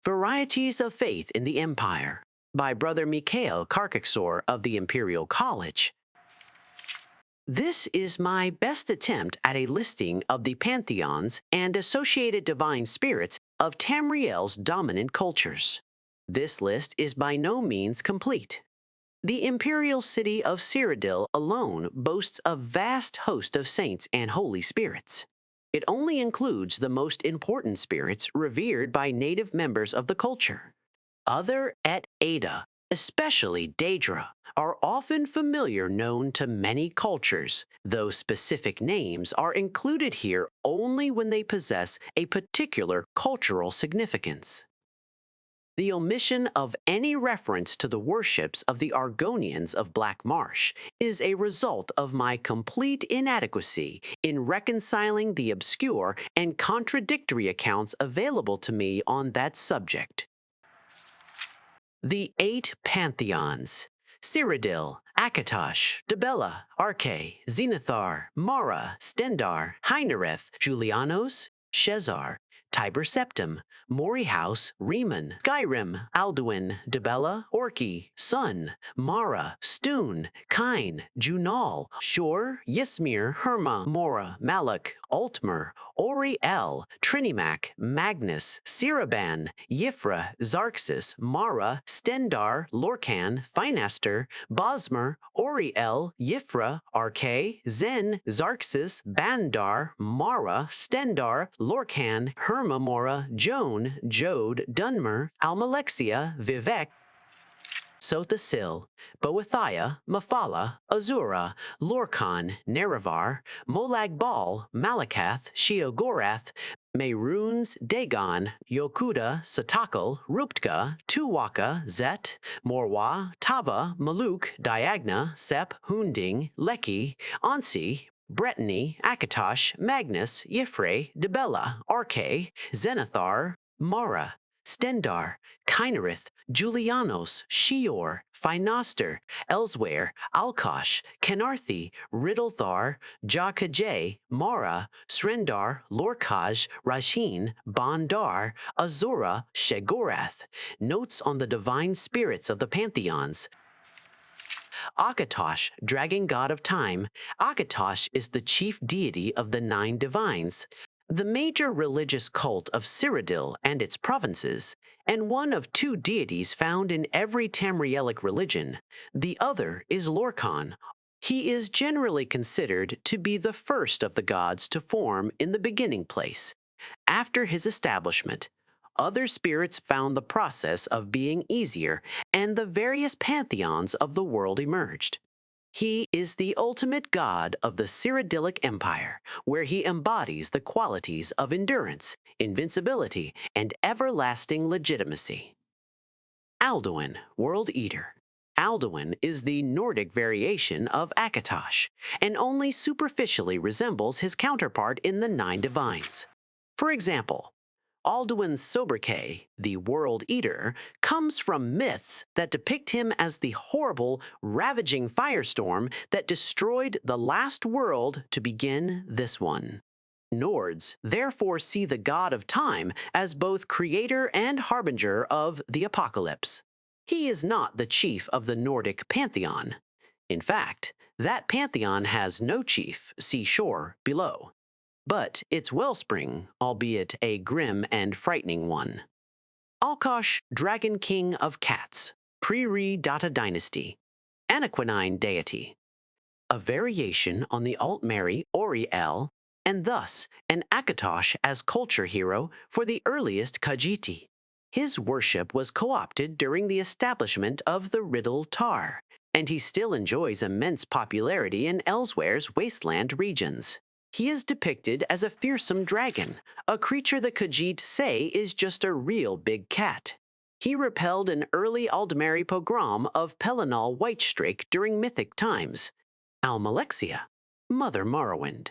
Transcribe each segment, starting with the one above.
Varieties of Faith in the Empire by Brother Mikhail Karkaksor of the Imperial College. This is my best attempt at a listing of the pantheons and associated divine spirits of Tamriel's dominant cultures. This list is by no means complete. The imperial city of Cyrodiil alone boasts a vast host of saints and holy spirits. It only includes the most important spirits revered by native members of the culture. Other et Ada, especially Daedra, are often familiar known to many cultures, though specific names are included here only when they possess a particular cultural significance. The omission of any reference to the worships of the Argonians of Black Marsh is a result of my complete inadequacy in reconciling the obscure and contradictory accounts available to me on that subject. The 8 Pantheons: Cyrodiil, Akatosh, Dibella, Arche, Zenithar, Mara, Stendar, Hynereth, Julianos, Shezar, Tiber Septim, Mori House, Riemann, Skyrim, Alduin, Dibella, Orki, Sun, Mara, Stune, Kine, Junal, Shor, Yismir, Herma, Mora, Malak, Altmer, Ori-El, Trinimac, Magnus, Siraban, Yifra, Zarxus, Mara, Stendar, Lorcan, Finaster, Bosmer, Ori-El, Yifra, Arche, Zen, Zarxus, Bandar, Mara, Stendar, Lorcan, Herma Mora, Joan, Jode, Dunmer, Almalexia, Vivek, Sothasil, Boethiah, Mephala, Azura, Lorcan, Nerevar, Molag Bal, Malakath, Sheogorath, Mehrunes, Dagon, Yokuda, Satakal, Ruptka, Tuwaka, Zet, Morwa, Tava, Maluk, Diagna, Sep, Hunding, Leki, Ansi, Brittany, Akatosh, Magnus, Yifre, Dibella, Arche, Zenithar, Mara, Stendar, Kinerith, Julianos, Sheor, Finaster, Elsewhere, Alkosh, Kenarthi, Riddlethar, Jakajay, Mara, Srendar, Lorkaj, Rajhin, Bandar, Azura, Shegorath. Notes on the divine spirits of the pantheons. Akatosh, dragon god of time. Akatosh is the chief deity of the 9 divines, the major religious cult of Cyrodiil and its provinces, and one of 2 deities found in every Tamrielic religion. The other is Lorcan. He is generally considered to be the first of the gods to form in the beginning place. After his establishment, other spirits found the process of being easier, and the various pantheons of the world emerged. He is the ultimate god of the Cyrodiilic Empire, where he embodies the qualities of endurance, invincibility, and everlasting legitimacy. Alduin, World Eater. Alduin is the Nordic variation of Akatosh, and only superficially resembles his counterpart in the 9 divines. For example, Alduin's sobriquet, the World Eater, comes from myths that depict him as the horrible, ravaging firestorm that destroyed the last world to begin this one. Nords therefore see the god of time as both creator and harbinger of the apocalypse. He is not the chief of the Nordic pantheon. In fact, that pantheon has no chief, see shore below, but its wellspring, albeit a grim and frightening one. Alkosh, Dragon King of Cats, Pre-Data Dynasty, Anaquinine deity. A variation on the Altmeri Ori-El, and thus an Akatosh as culture hero for the earliest Khajiiti. His worship was co-opted during the establishment of the Riddle Tar, and he still enjoys immense popularity in Elsewhere's wasteland regions. He is depicted as a fearsome dragon, a creature the Khajiit say is just a real big cat. He repelled an early Aldmeri pogrom of Pelinal Whitestrake during mythic times. Almalexia, Mother Morrowind.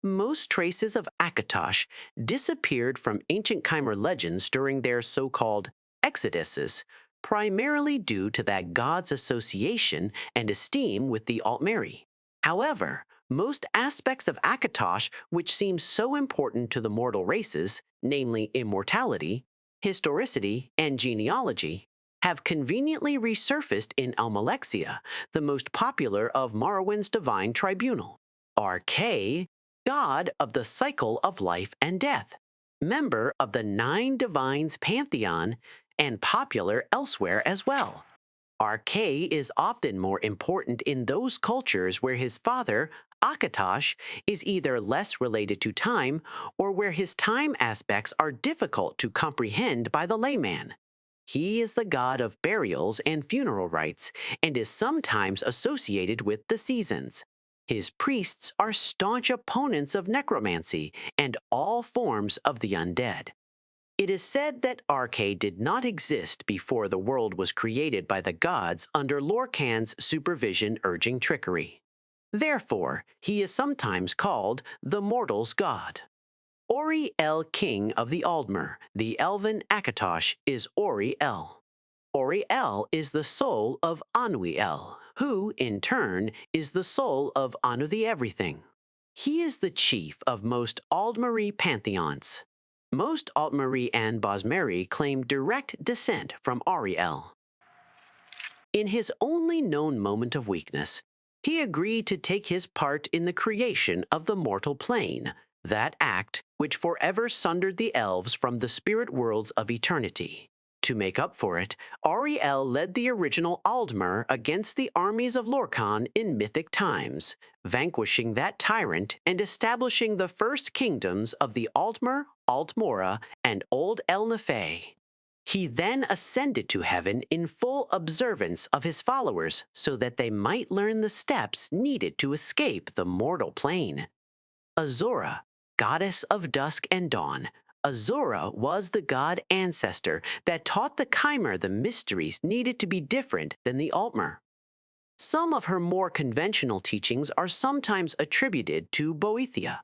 Most traces of Akatosh disappeared from ancient Chimer legends during their so-called exoduses, primarily due to that god's association and esteem with the Altmeri. However, most aspects of Akatosh which seem so important to the mortal races, namely immortality, historicity, and genealogy, have conveniently resurfaced in Almalexia, the most popular of Marwyn's divine tribunal. RK, god of the cycle of life and death, member of the Nine Divines pantheon, and popular elsewhere as well. RK is often more important in those cultures where his father, Akatosh, is either less related to time or where his time aspects are difficult to comprehend by the layman. He is the god of burials and funeral rites and is sometimes associated with the seasons. His priests are staunch opponents of necromancy and all forms of the undead. It is said that RK did not exist before the world was created by the gods under Lorcan's supervision urging trickery. Therefore, he is sometimes called the mortal's god. Ori El, king of the Aldmer, the elven Akatosh, is Ori El. Ori El is the soul of Anu El, who, in turn, is the soul of Anu the Everything. He is the chief of most Aldmeri pantheons. Most Altmeri and Bosmeri claim direct descent from Ariel. In his only known moment of weakness, he agreed to take his part in the creation of the mortal plane, that act which forever sundered the elves from the spirit worlds of eternity. To make up for it, Ariel led the original Aldmer against the armies of Lorcan in mythic times, vanquishing that tyrant and establishing the first kingdoms of the Altmer, Altmora, and Old El Nefeh. He then ascended to heaven in full observance of his followers so that they might learn the steps needed to escape the mortal plane. Azora, goddess of dusk and dawn, Azora was the god ancestor that taught the Chimer the mysteries needed to be different than the Altmer. Some of her more conventional teachings are sometimes attributed to Boethia.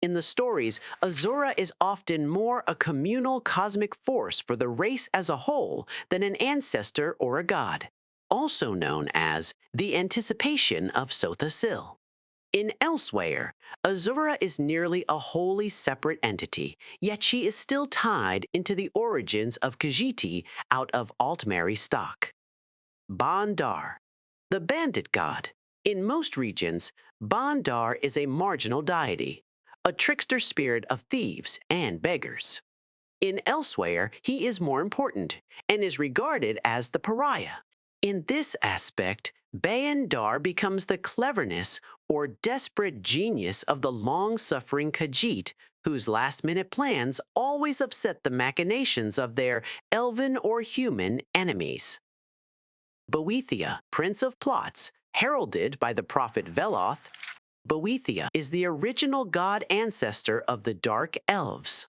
In the stories, Azora is often more a communal cosmic force for the race as a whole than an ancestor or a god, also known as the anticipation of Sotha Sil. In Elsewhere, Azura is nearly a wholly separate entity, yet she is still tied into the origins of Khajiit out of Altmeri stock. Bandar, the bandit god. In most regions, Bandar is a marginal deity, a trickster spirit of thieves and beggars. In Elsewhere, he is more important and is regarded as the pariah. In this aspect, Bayandar becomes the cleverness or desperate genius of the long-suffering Khajiit, whose last-minute plans always upset the machinations of their elven or human enemies. Boethia, prince of plots, heralded by the prophet Veloth, Boethia is the original god ancestor of the Dark Elves.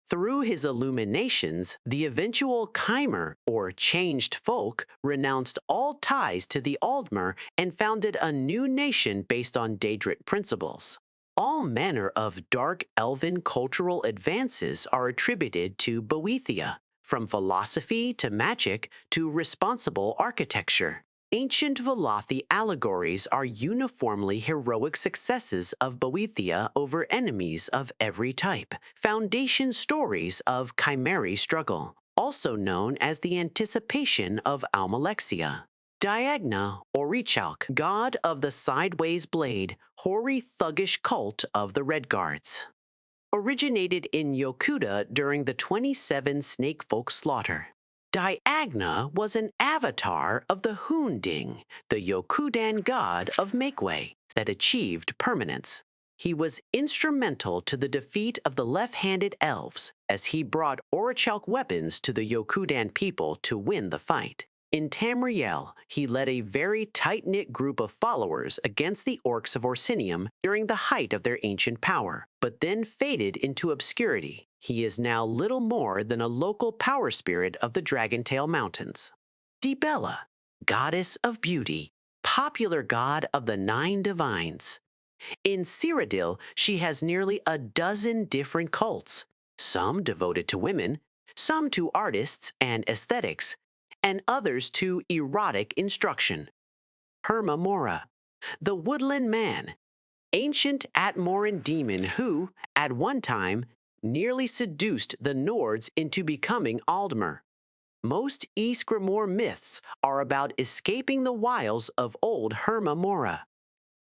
Through his illuminations, the eventual Chimer, or changed folk, renounced all ties to the Aldmer and founded a new nation based on Daedric principles. All manner of dark elven cultural advances are attributed to Boethia, from philosophy to magic to responsible architecture. Ancient Velothi allegories are uniformly heroic successes of Boethia over enemies of every type, foundation stories of Chimeri struggle, also known as the anticipation of Almalexia. Diagna, or Rechalk, god of the sideways blade, hoary thuggish cult of the Red Guards. Originated in Yokuda during the 27 snakefolk slaughter. Diagna was an avatar of the Hunding, the Yokudan god of Makeway, that achieved permanence. He was instrumental to the defeat of the left-handed elves, as he brought Orichalk weapons to the Yokudan people to win the fight. In Tamriel, he led a very tight-knit group of followers against the orcs of Orsinium during the height of their ancient power, but then faded into obscurity. He is now little more than a local power spirit of the Dragontail Mountains. Dibella, goddess of beauty, popular god of the Nine Divines. In Cyrodiil, she has nearly a dozen different cults, some devoted to women, some to artists and aesthetics, and others to erotic instruction. Herma Mora, the woodland man, ancient Atmoran demon who, at one time, nearly seduced the Nords into becoming Aldmer. Most Ysgramor myths are about escaping the wiles of old Herma Mora.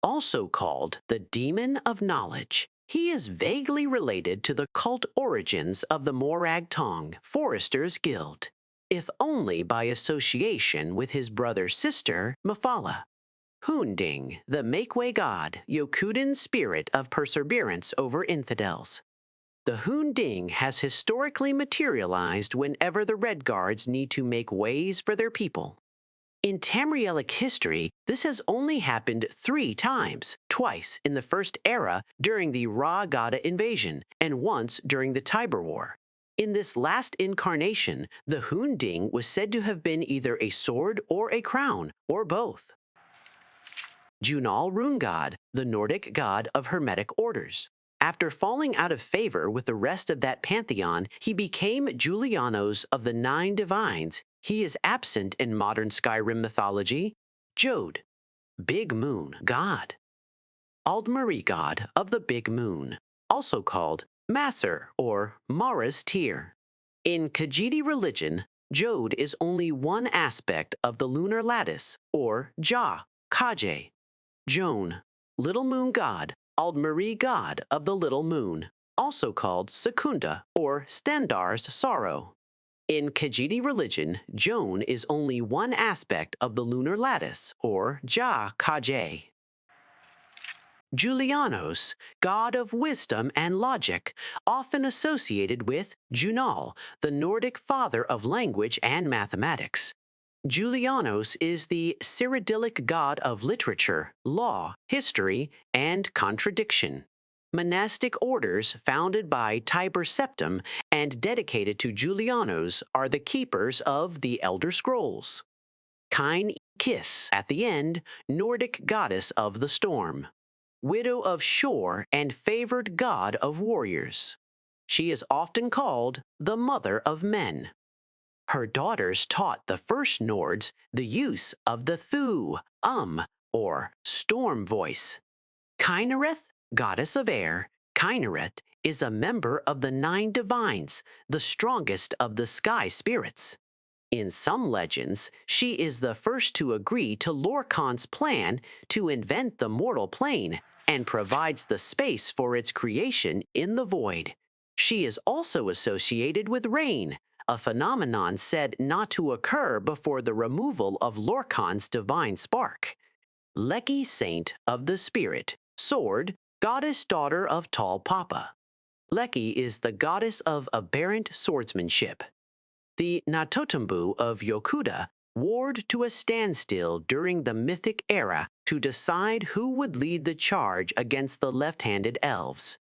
Also called the Demon of Knowledge, he is vaguely related to the cult origins of the Morag Tong Foresters Guild, if only by association with his brother-sister Mephala. Hunding, the make-way god, Yokudan's spirit of perseverance over infidels. The Hunding has historically materialized whenever the Red Guards need to make ways for their people. In Tamrielic history, this has only happened 3 times, twice in the First Era during the Ra Gada invasion, and once during the Tiber War. In this last incarnation, the Hunding was said to have been either a sword or a crown, or both. Junal Rune God, the Nordic god of hermetic orders. After falling out of favor with the rest of that pantheon, he became Julianos of the 9 divines. He is absent in modern Skyrim mythology. Jode, Big Moon God. Aldmeri god of the Big Moon, also called Masser or Mara's Tear. In Khajiit religion, Jode is only one aspect of the lunar lattice, or Ja, Kaje. Joan, Little Moon God, Aldmeri god of the Little Moon, also called Secunda or Stendar's Sorrow. In Khajiit religion, Joan is only one aspect of the lunar lattice, or Ja Kaje. Julianos, god of wisdom and logic, often associated with Junal, the Nordic father of language and mathematics. Julianos is the Cyrodiilic god of literature, law, history, and contradiction. Monastic orders founded by Tiber Septim and dedicated to Julianos are the keepers of the Elder Scrolls. Kine Kiss, at the end, Nordic goddess of the storm. Widow of Shore and favored god of warriors. She is often called the mother of men. Her daughters taught the first Nords the use of the thu, or storm voice. Kynareth, goddess of air, Kynareth is a member of the 9 divines, the strongest of the sky spirits. In some legends, she is the first to agree to Lorkhan's plan to invent the mortal plane and provides the space for its creation in the void. She is also associated with rain, a phenomenon said not to occur before the removal of Lorkhan's divine spark. Leki, saint of the spirit, sword, goddess daughter of Tall Papa. Leki is the goddess of aberrant swordsmanship. The Natotambu of Yokuda warred to a standstill during the Mythic era to decide who would lead the charge against the left-handed elves.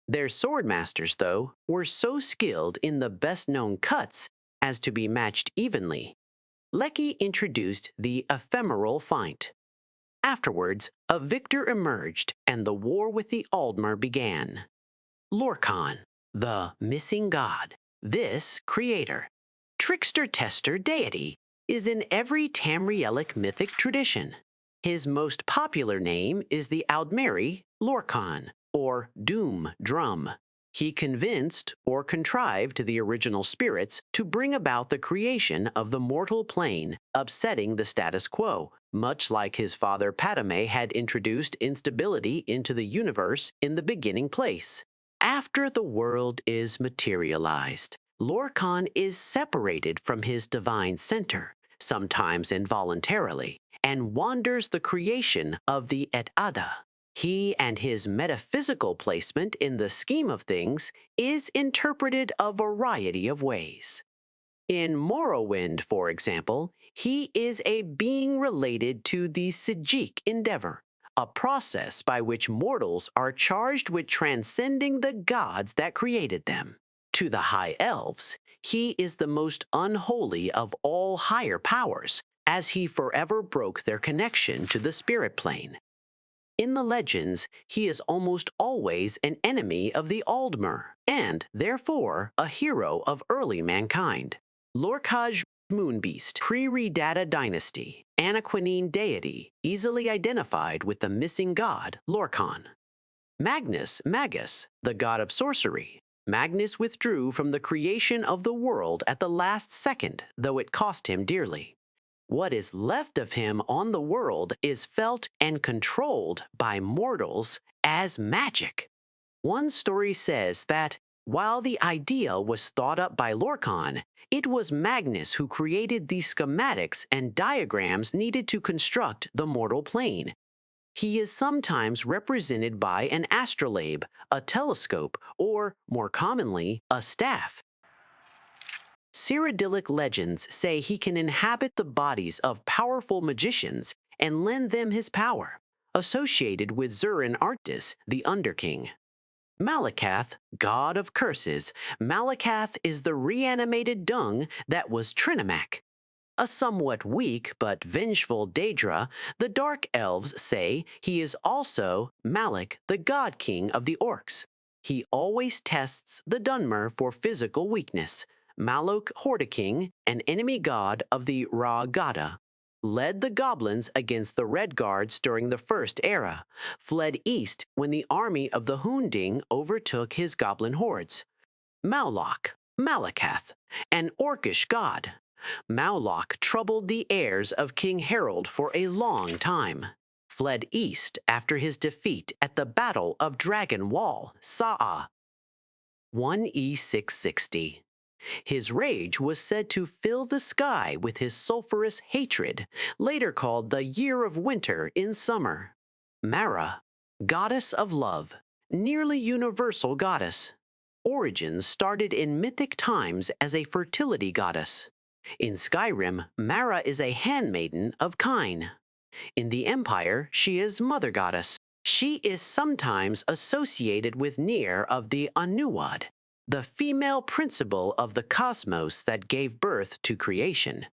Their swordmasters, though, were so skilled in the best-known cuts as to be matched evenly. Leki introduced the ephemeral feint. Afterwards, a victor emerged, and the war with the Aldmer began. Lorkhan, the missing god, this creator, trickster-tester deity, is in every Tamrielic mythic tradition. His most popular name is the Aldmeri Lorkhan, or Doom Drum. He convinced or contrived the original spirits to bring about the creation of the mortal plane, upsetting the status quo, much like his father Padme had introduced instability into the universe in the beginning place. After the world is materialized, Lorkhan is separated from his divine center, sometimes involuntarily, and wanders the creation of the Et-Ada. He and his metaphysical placement in the scheme of things is interpreted a variety of ways. In Morrowind, for example, he is a being related to the Sijic endeavor, a process by which mortals are charged with transcending the gods that created them. To the High Elves, he is the most unholy of all higher powers, as he forever broke their connection to the spirit plane. In the legends, he is almost always an enemy of the Aldmer, and, therefore, a hero of early mankind. Lorkhaj Moonbeast, pre-Redata dynasty, Anaquinine deity, easily identified with the missing god, Lorkhan. Magnus Magus, the god of sorcery. Magnus withdrew from the creation of the world at the last second, though it cost him dearly. What is left of him on the world is felt and controlled by mortals as magic. One story says that, while the idea was thought up by Lorcan, it was Magnus who created the schematics and diagrams needed to construct the mortal plane. He is sometimes represented by an astrolabe, a telescope, or, more commonly, a staff. Cyrodiilic legends say he can inhabit the bodies of powerful magicians and lend them his power, associated with Zurin Arctis, the Underking. Malakath, god of curses, Malakath is the reanimated dung that was Trinimac. A somewhat weak but vengeful Daedra, the Dark Elves say he is also Malak, the god king of the orcs. He always tests the Dunmer for physical weakness. Malok Hordeking, an enemy god of the Ra Gada, led the goblins against the Red Guards during the First Era, fled east when the army of the Hunding overtook his goblin hordes. Maulok, Malakath, an orcish god. Maulok troubled the heirs of King Harold for a long time, fled east after his defeat at the Battle of Dragon Wall, Sa'a. 1E660. His rage was said to fill the sky with his sulphurous hatred, later called the Year of Winter in summer. Mara, goddess of love, nearly universal goddess. Origins started in mythic times as a fertility goddess. In Skyrim, Mara is a handmaiden of Kine. In the Empire, she is mother goddess. She is sometimes associated with Nier of the Anuwad, the female principle of the cosmos that gave birth to creation.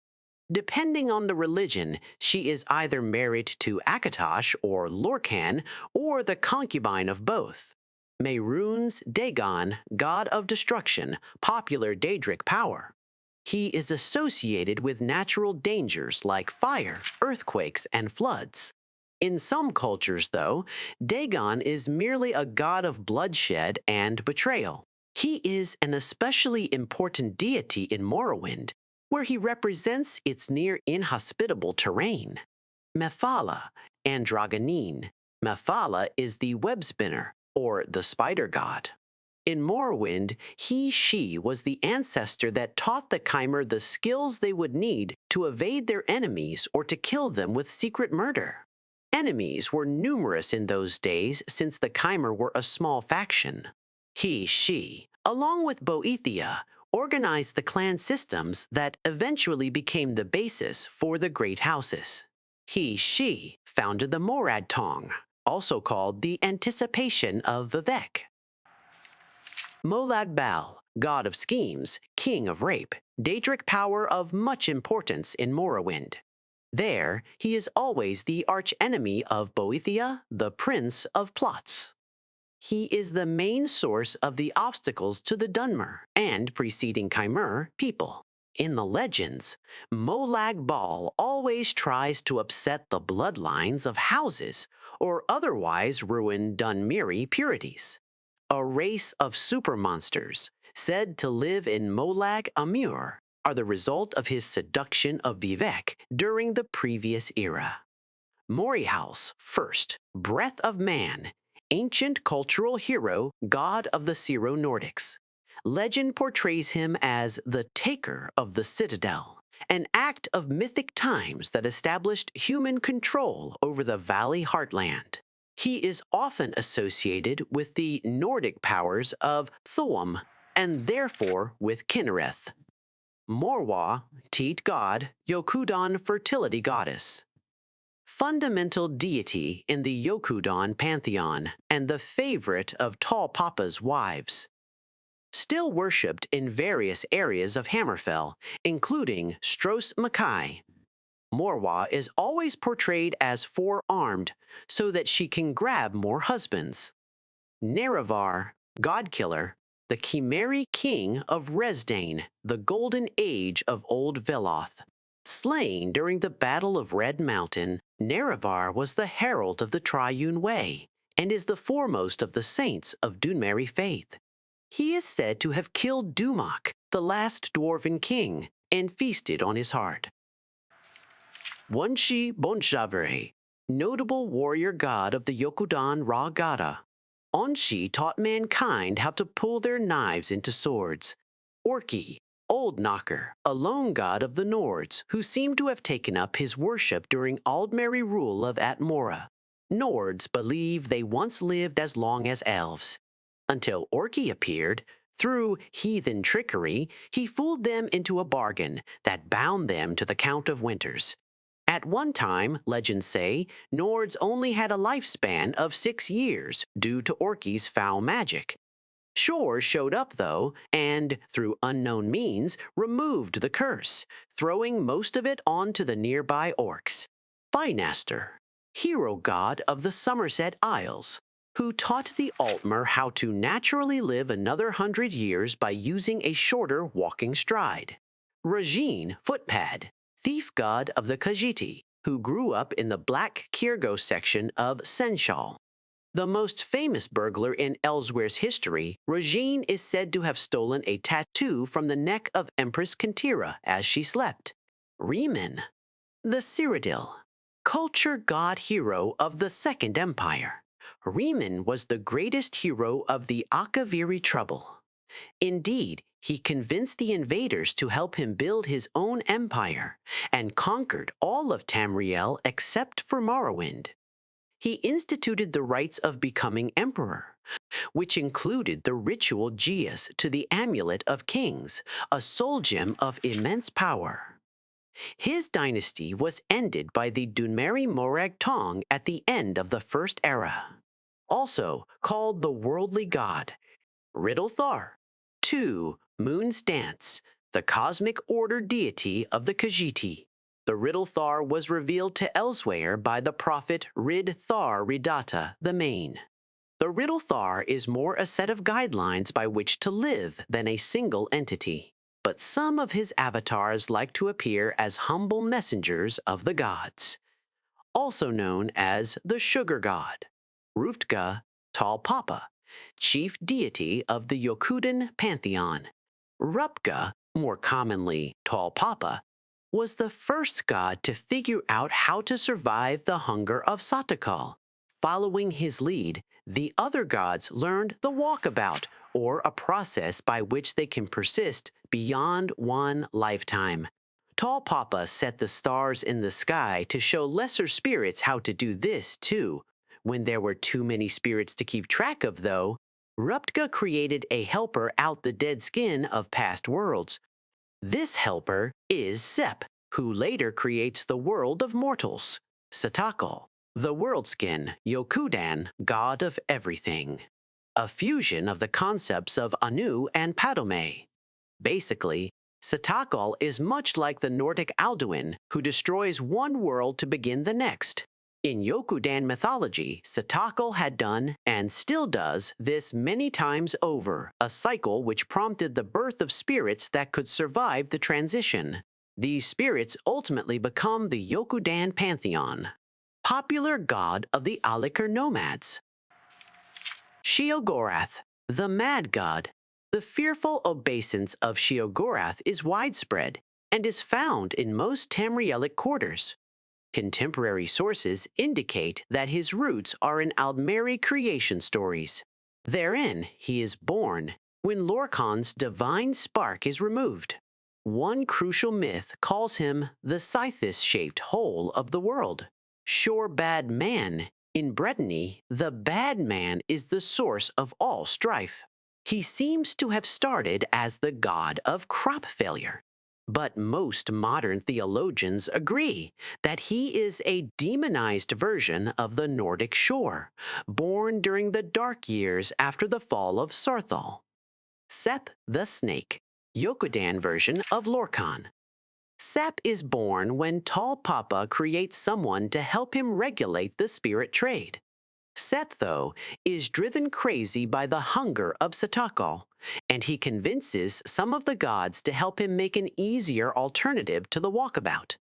Depending on the religion, she is either married to Akatosh or Lorcan, or the concubine of both. Mehrunes Dagon, god of destruction, popular Daedric power. He is associated with natural dangers like fire, earthquakes, and floods. In some cultures, though, Dagon is merely a god of bloodshed and betrayal. He is an especially important deity in Morrowind, where he represents its near inhospitable terrain. Mephala, Andragonine. Mephala is the web spinner, or the spider god. In Morrowind, she was the ancestor that taught the Chimer the skills they would need to evade their enemies or to kill them with secret murder. Enemies were numerous in those days since the Chimer were a small faction. She, along with Boethia, organized the clan systems that eventually became the basis for the Great Houses. She founded the Morad Tong, also called the Anticipation of Vivek. Molag Bal, god of schemes, king of rape, Daedric power of much importance in Morrowind. There, he is always the archenemy of Boethia, the prince of plots. He is the main source of the obstacles to the Dunmer and preceding Chimer people. In the legends, Molag Bal always tries to upset the bloodlines of houses or otherwise ruin Dunmeri purities. A race of supermonsters, said to live in Molag Amur, are the result of his seduction of Vivek during the previous era. Morihaus, first, breath of man, ancient cultural hero, god of the Syro-Nordics. Legend portrays him as the taker of the citadel, an act of mythic times that established human control over the valley heartland. He is often associated with the Nordic powers of Thuam, and therefore with Kinnereth. Morwa, Teat god, Yokudan fertility goddess. Fundamental deity in the Yokudan pantheon, and the favorite of Tall Papa's wives. Still worshipped in various areas of Hammerfell, including Stros Makai. Morwa is always portrayed as four-armed, so that she can grab more husbands. Nerevar, Godkiller, the Chimeri king of Resdane, the golden age of Old Veloth. Slain during the Battle of Red Mountain, Nerevar was the herald of the Triune Way, and is the foremost of the saints of Dunmeri faith. He is said to have killed Dumak, the last dwarven king, and feasted on his heart. Wonshi Bonshavere, notable warrior god of the Yokudan Ra Gata. Onshi taught mankind how to pull their knives into swords. Orki, Old Knocker, a lone god of the Nords, who seemed to have taken up his worship during Aldmeri rule of Atmora. Nords believe they once lived as long as elves. Until Orki appeared, through heathen trickery, he fooled them into a bargain that bound them to the Count of Winters. At one time, legends say, Nords only had a lifespan of 6 years due to Orki's foul magic. Shor showed up, though, and, through unknown means, removed the curse, throwing most of it onto the nearby orcs. Finaster, hero god of the Somerset Isles, who taught the Altmer how to naturally live another 100 years by using a shorter walking stride. Rajin Footpad, thief god of the Khajiit, who grew up in the Black Kirgo section of Senshal. The most famous burglar in Elswere's history, Rajin is said to have stolen a tattoo from the neck of Empress Kintira as she slept. Riemann, the Cyrodiil, culture god hero of the Second Empire. Riemann was the greatest hero of the Akaviri trouble. Indeed, he convinced the invaders to help him build his own empire and conquered all of Tamriel except for Morrowind. He instituted the rites of becoming emperor, which included the ritual Geas to the Amulet of Kings, a soul gem of immense power. His dynasty was ended by the Dunmeri Morag Tong at the end of the First Era. Also called the Worldly God, Riddle Thar. 2. Moon's Dance, the cosmic order deity of the Khajiit. The Riddle Thar was revealed to Elsewhere by the prophet Rid Thar Ridata the Main. The Riddle Thar is more a set of guidelines by which to live than a single entity. But some of his avatars like to appear as humble messengers of the gods. Also known as the Sugar God, Ruftga Tall Papa, chief deity of the Yokudan pantheon. Rupga, more commonly Tall Papa, was the first god to figure out how to survive the hunger of Satakal. Following his lead, the other gods learned the walkabout, or a process by which they can persist beyond one lifetime. Tall Papa set the stars in the sky to show lesser spirits how to do this, too. When there were too many spirits to keep track of, though, Ruptga created a helper out the dead skin of past worlds. This helper is Sep, who later creates the world of mortals, Satakal, the world skin, Yokudan, god of everything. A fusion of the concepts of Anu and Padome. Basically, Satakal is much like the Nordic Alduin, who destroys one world to begin the next. In Yokudan mythology, Satakal had done, and still does, this many times over, a cycle which prompted the birth of spirits that could survive the transition. These spirits ultimately become the Yokudan pantheon. Popular god of the Alikar nomads. Sheogorath, the mad god. The fearful obeisance of Sheogorath is widespread and is found in most Tamrielic quarters. Contemporary sources indicate that his roots are in Aldmeri creation stories. Therein, he is born when Lorkhan's divine spark is removed. One crucial myth calls him the scythes-shaped hole of the world. Shor Bad Man. In Brittany, the bad man is the source of all strife. He seems to have started as the god of crop failure. But most modern theologians agree that he is a demonized version of the Nordic Shor, born during the dark years after the fall of Sarthal. Seth the Snake, Yokudan version of Lorkhan. Sep is born when Tall Papa creates someone to help him regulate the spirit trade. Seth, though, is driven crazy by the hunger of Satakal, and he convinces some of the gods to help him make an easier alternative to the walkabout.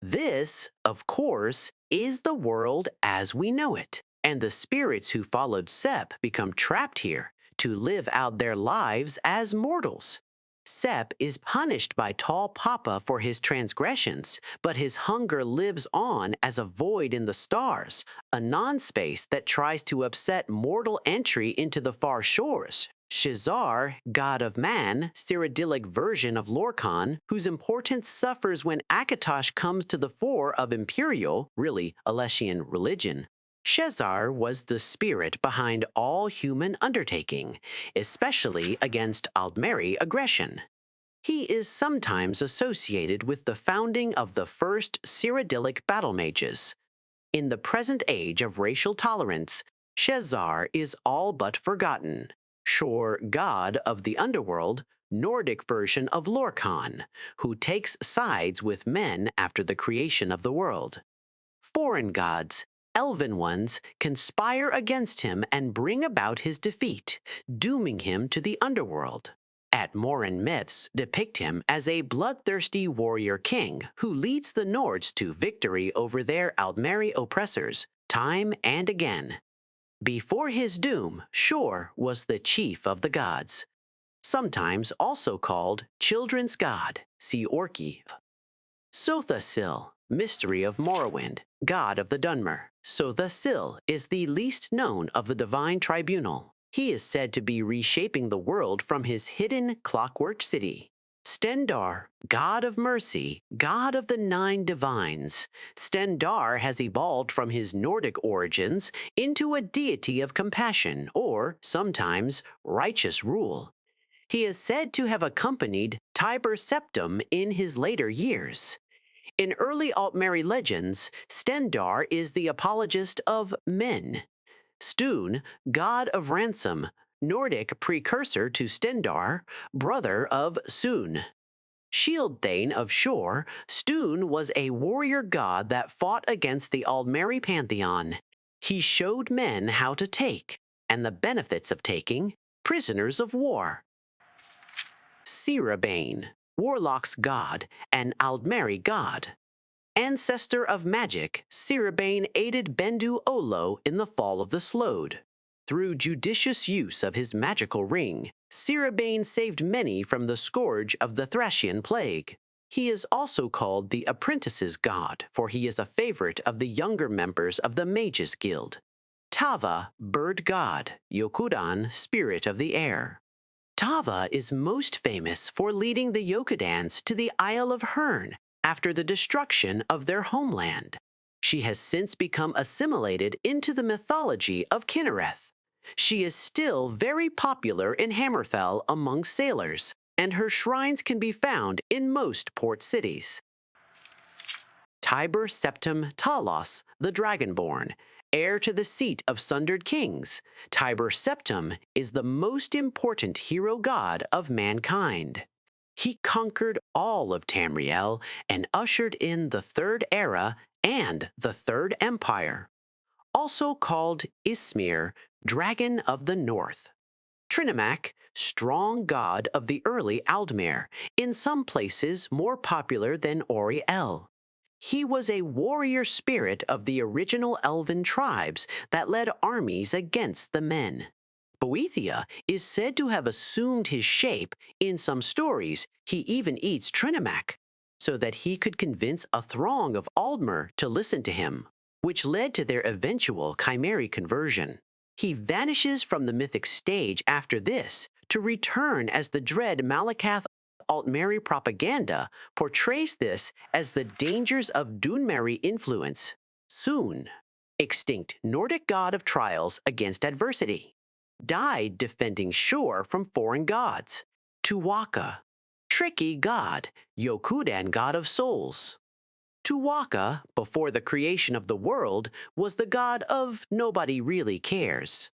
This, of course, is the world as we know it, and the spirits who followed Sep become trapped here to live out their lives as mortals. Sep is punished by Tall Papa for his transgressions, but his hunger lives on as a void in the stars, a non-space that tries to upset mortal entry into the far shores. Shazar, god of man, Cyrodiilic version of Lorcan, whose importance suffers when Akatosh comes to the fore of imperial, really Alessian religion. Shazar was the spirit behind all human undertaking, especially against Aldmeri aggression. He is sometimes associated with the founding of the first Cyrodiilic battle mages. In the present age of racial tolerance, Shazar is all but forgotten. Shor, god of the underworld, Nordic version of Lorcan, who takes sides with men after the creation of the world. Foreign gods, elven ones, conspire against him and bring about his defeat, dooming him to the underworld. Atmoran myths depict him as a bloodthirsty warrior king who leads the Nords to victory over their Aldmeri oppressors, time and again. Before his doom, Shor was the chief of the gods, sometimes also called children's god, see Orkiv. Sothasil, mystery of Morrowind, god of the Dunmer. Sothasil is the least known of the divine tribunal. He is said to be reshaping the world from his hidden clockwork city. Stendarr, god of mercy, god of the nine divines. Stendarr has evolved from his Nordic origins into a deity of compassion or, sometimes, righteous rule. He is said to have accompanied Tiber Septim in his later years. In early Altmeri legends, Stendarr is the apologist of men. Stune, god of ransom, Nordic precursor to Stendarr, brother of Sun. Shield Thane of Shor, Stune was a warrior god that fought against the Aldmeri pantheon. He showed men how to take, and the benefits of taking, prisoners of war. Cirabane, warlock's god, and Aldmeri god. Ancestor of magic, Cirabane aided Bendu Olo in the fall of the Slode. Through judicious use of his magical ring, Cirabane saved many from the scourge of the Thracian plague. He is also called the apprentice's god, for he is a favorite of the younger members of the Mages Guild. Tava, bird god, Yokudan, spirit of the air. Tava is most famous for leading the Yokudans to the Isle of Hern after the destruction of their homeland. She has since become assimilated into the mythology of Kinnereth. She is still very popular in Hammerfell among sailors, and her shrines can be found in most port cities. Tiber Septim Talos, the Dragonborn, heir to the seat of Sundered Kings. Tiber Septim is the most important hero god of mankind. He conquered all of Tamriel and ushered in the Third Era and the Third Empire. Also called Ismir, Dragon of the North. Trinimac, strong god of the early Aldmer, in some places more popular than Oriel. He was a warrior spirit of the original elven tribes that led armies against the men. Boethia is said to have assumed his shape. In some stories, he even eats Trinimac, so that he could convince a throng of Aldmer to listen to him, which led to their eventual Chimeri conversion. He vanishes from the mythic stage after this to return as the dread Malakath. Altmeri propaganda portrays this as the dangers of Dunmeri influence. Soon, extinct Nordic god of trials against adversity. Died defending Shor from foreign gods. Tuwaka, tricky god, Yokudan god of souls. Tuwaka, before the creation of the world, was the god of nobody really cares.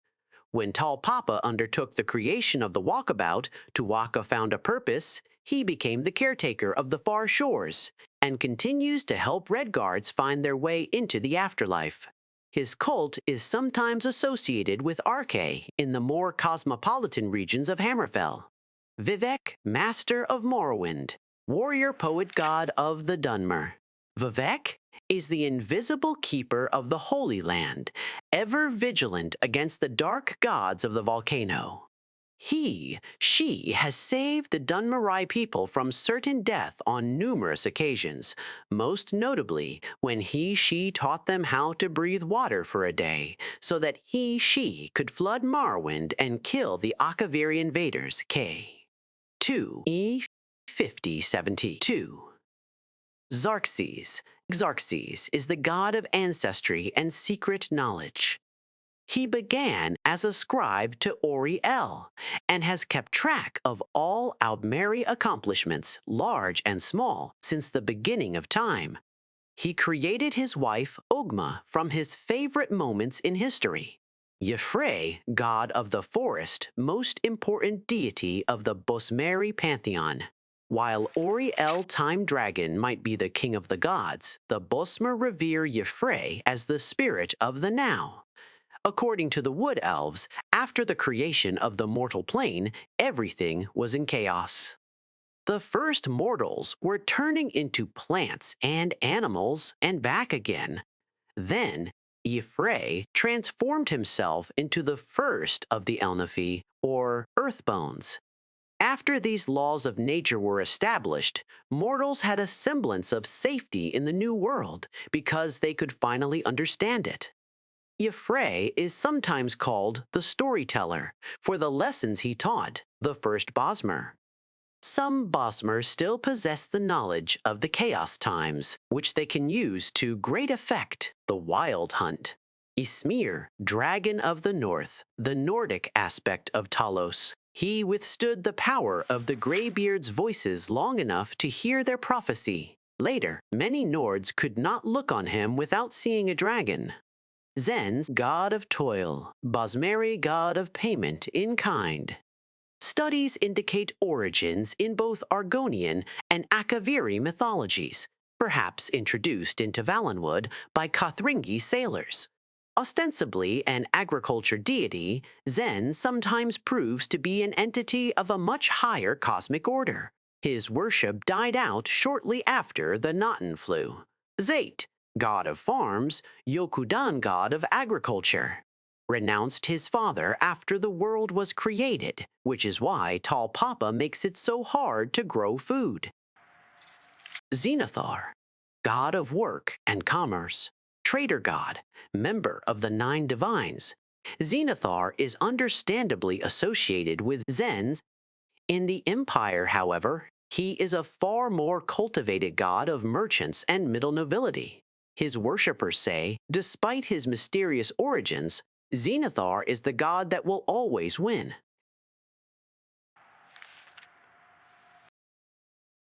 When Tall Papa undertook the creation of the Walkabout, Tuwaka found a purpose. He became the caretaker of the far shores and continues to help Redguards find their way into the afterlife. His cult is sometimes associated with Arkay in the more cosmopolitan regions of Hammerfell. Vivek, master of Morrowind, warrior poet god of the Dunmer. Vivek is the invisible keeper of the Holy Land, ever vigilant against the dark gods of the volcano. She has saved the Dunmarai people from certain death on numerous occasions, most notably when she taught them how to breathe water for a day, so that she could flood Morrowind and kill the Akaviri invaders, K. 2 E 5072. Xerxes. Xerxes is the god of ancestry and secret knowledge. He began as a scribe to Ori-El and has kept track of all Aldmeri accomplishments, large and small, since the beginning of time. He created his wife, Ogma, from his favorite moments in history. Y'ffre, god of the forest, most important deity of the Bosmeri pantheon. While Ori-El Time Dragon might be the king of the gods, the Bosmer revere Y'ffre as the spirit of the now. According to the Wood Elves, after the creation of the mortal plane, everything was in chaos. The first mortals were turning into plants and animals and back again. Then, Y'ffre transformed himself into the first of the Elnafi, or Earthbones. After these laws of nature were established, mortals had a semblance of safety in the new world because they could finally understand it. Y'ffre is sometimes called the storyteller for the lessons he taught the first Bosmer. Some Bosmer still possess the knowledge of the Chaos Times, which they can use to great effect. The Wild Hunt. Ysmir, Dragon of the North, the Nordic aspect of Talos. He withstood the power of the Greybeard's voices long enough to hear their prophecy. Later, many Nords could not look on him without seeing a dragon. Zen's god of toil, Bosmeri god of payment in kind. Studies indicate origins in both Argonian and Akaviri mythologies, perhaps introduced into Valenwood by Kothringi sailors. Ostensibly an agriculture deity, Zen sometimes proves to be an entity of a much higher cosmic order. His worship died out shortly after the Notten flu. Zait, god of farms, Yokudan god of agriculture, renounced his father after the world was created, which is why Tall Papa makes it so hard to grow food. Xenothar, god of work and commerce, trader god, member of the Nine Divines. Xenothar is understandably associated with Zen's. In the Empire, however, he is a far more cultivated god of merchants and middle nobility. His worshippers say, despite his mysterious origins, Xenothar is the god that will always win.